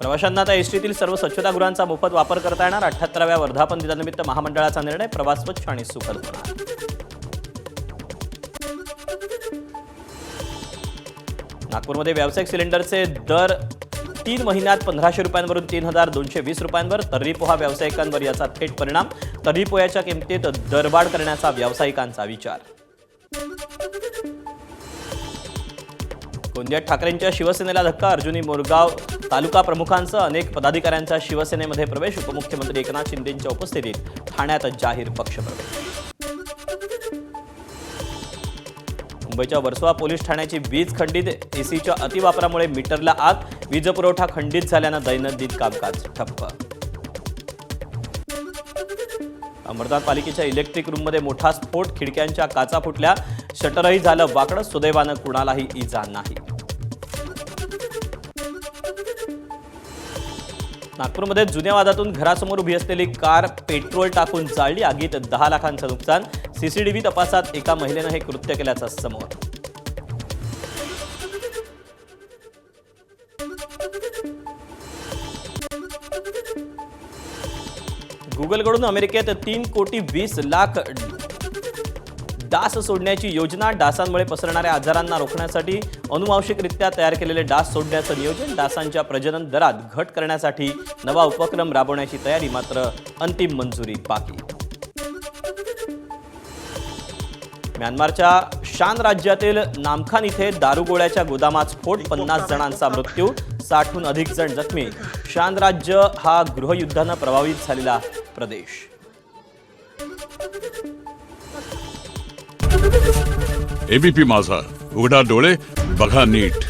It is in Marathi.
प्रवाशांना आता एसटीतील सर्व स्वच्छतागृहांचा मोफत वापर करता येणार। 78व्या वर्धापन दिनानिमित्त महामंडळाचा निर्णय, प्रवास स्वच्छ आणि सुखद होणार। नागपूरमध्ये व्यावसायिक सिलेंडरचे दर 3 महिन्यात 1500 रुपयांवरून 3220 रुपयांवर। तर्री पोहा व्यावसायिकांवर याचा थेट परिणाम। तर्री पोह्याच्या किमतीत दरवाढ करण्याचा व्यावसायिकांचा विचार। गोंदियात ठाकरेंच्या शिवसेनेला धक्का। अर्जुनी मोरगाव तालुका प्रमुखांसह अनेक पदाधिकाऱ्यांचा शिवसेनेमध्ये प्रवेश। उपमुख्यमंत्री एकनाथ शिंदेंच्या उपस्थितीत ठाण्यात जाहीर पक्षप्रवेश। मुंबईच्या वर्सोवा पोलीस ठाण्याची वीज खंडित। एसीच्या अतिवापरामुळे मीटरला आग। वीज पुरवठा खंडित झाल्यानं दैनंदिन कामकाज ठप्प। अमरनाथ पालिकेच्या इलेक्ट्रिक रूममध्ये मोठा स्फोट। खिडक्यांच्या काचा फुटल्या। शटरही झालं वाकडं। सुदैवानं कुणालाही इजा नाही। नागपूरमध्ये जुन्या वादातून घरासमोर उभी असलेली कार पेट्रोल टाकून जाळली। आगीत 10 लाखांचं नुकसान। सीसीटीव्ही तपासात एका महिलेनं हे कृत्य केल्याचं समोर। गुगलकडून अमेरिकेत 3,20,00,000 डास सोडण्याची योजना। डासांमुळे पसरणाऱ्या आजारांना रोखण्यासाठी अनुवांशिकरित्या तयार केलेले डास सोडण्याचं नियोजन। डासांच्या प्रजनन दरात घट करण्यासाठी नवा उपक्रम राबवण्याची तयारी, मात्र अंतिम मंजुरी बाकी। म्यानमारच्या शान राज्यातील नामखान इथे दारुगोळ्याच्या गोदामात स्फोट। 50 जणांचा मृत्यू, 60हून अधिक जण जखमी। शान राज्य हा गृहयुद्धानं प्रभावित झालेला प्रदेश। एबीपी माझा, उघडा डोळे बघा नीट।